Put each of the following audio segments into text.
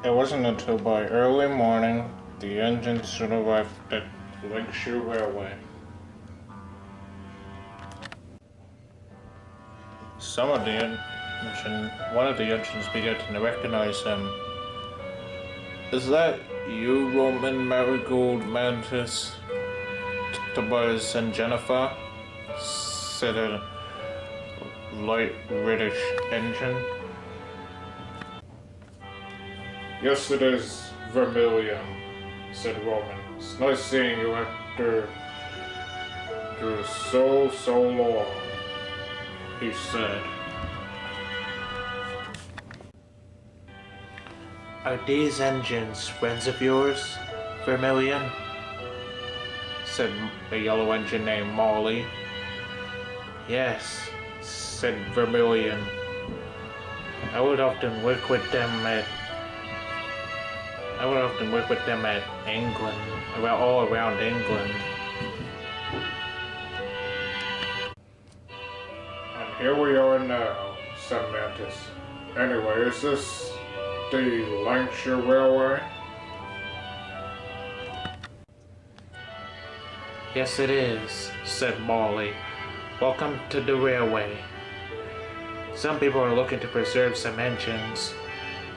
It wasn't until by early morning the engines arrived at Lakeshore Railway. One of the engines began to recognize him. "Is that you, Roman Marigold Mantis, Tobias and Jennifer?" said a light reddish engine. "Yes, it is, Vermilion," said Roman. "It's nice seeing you after so long," he said. "Are these engines friends of yours, Vermilion?" said a yellow engine named Molly. "Yes," said Vermilion. I would often work with them at England, all around England. "And here we are now," said Mantis. "Anyway, is this the Lancashire Railway?" "Yes, it is," said Molly. "Welcome to the railway. Some people are looking to preserve some engines,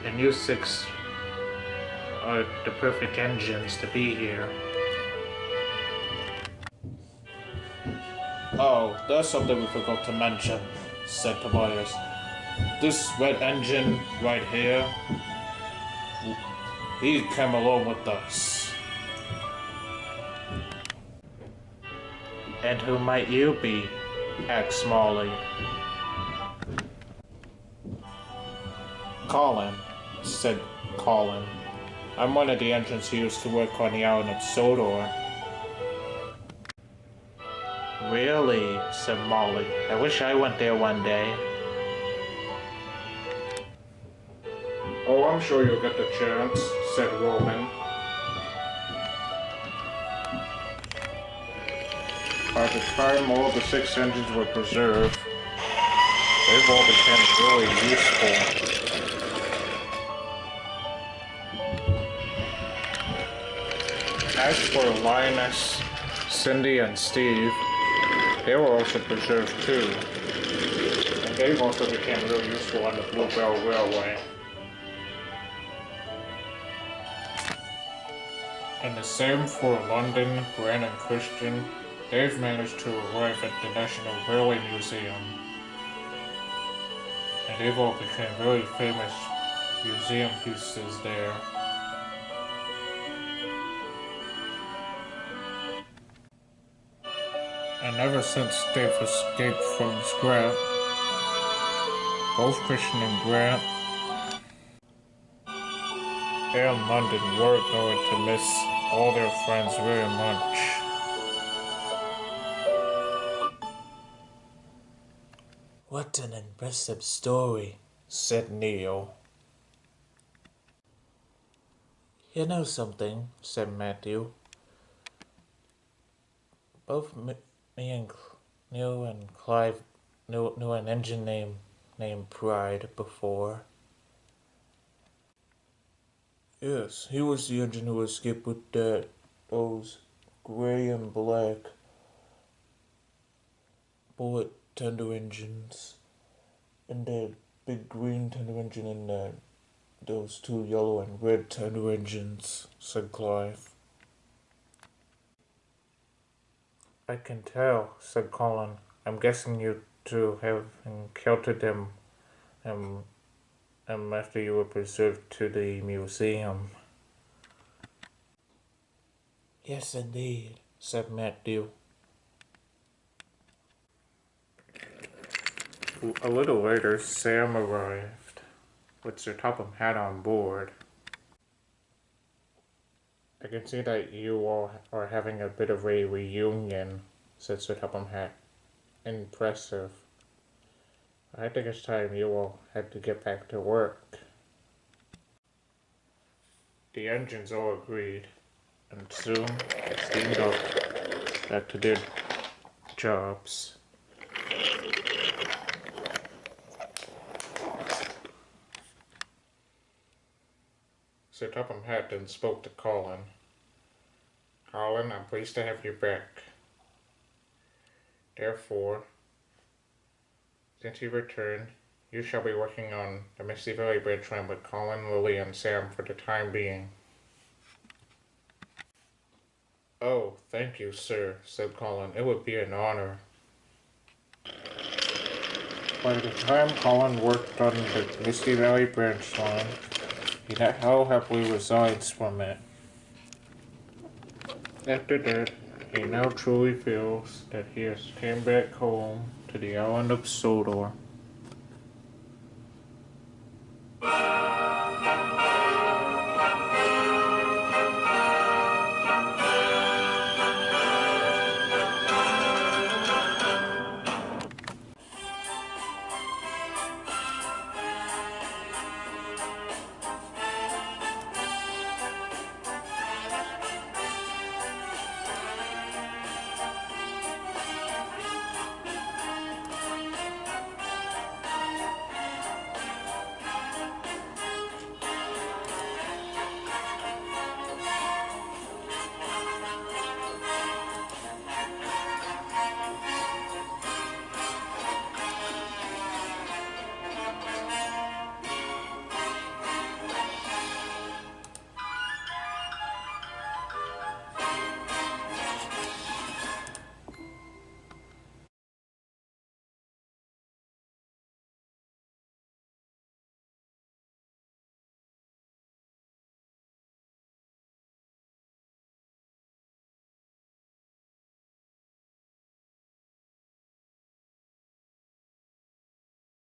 and you six are the perfect engines to be here." "Oh, there's something we forgot to mention," said Tobias. "This red engine right here, he came along with us." "And who might you be?" asked Molly. "Colin," said Colin. "I'm one of the engines who used to work on the island of Sodor." "Really?" said Molly. "I wish I went there one day." "Oh, I'm sure you'll get the chance," said Roman. By the time all the 6 engines were preserved, they've all become really useful. As for Linus, Cindy, and Steve, they were also preserved too, and they've also become really useful on the Bluebell Railway. And the same for London, Grant, and Christian. They've managed to arrive at the National Railway Museum, and they've all become very famous museum pieces there. And ever since they've escaped from scrap, both Christian and Grant and London were going to miss all their friends very much. "What an impressive story," said Neil. "You know something," said Matthew. "Both me and Neil and Clive knew an engine named Pride before." "Yes, he was the engine who escaped with those gray and black bullet tender engines, and that big green tender engine, and those 2 yellow and red tender engines," said Clive. "I can tell," said Colin. "I'm guessing you two have encountered them after you were preserved to the museum." "Yes, indeed," said Matthew. A little later, Sam arrived with Sir Topham Hatt on board. "I can see that you all are having a bit of a reunion," said Sir Topham Hatt. "Impressive. I think it's time you all had to get back to work." The engines all agreed, and soon steamed off back to their jobs. Sir Topham Hatt then spoke to Colin. Colin, I'm pleased to have you back. Therefore, since you returned, you shall be working on the Misty Valley Branch Line with Colin, Lily, and Sam for the time being. Oh, thank you, sir, said Colin. It would be an honor. By the time Colin worked on the Misty Valley Branch Line, he now happily resides from it. After that, he now truly feels that he has came back home to the island of Sodor.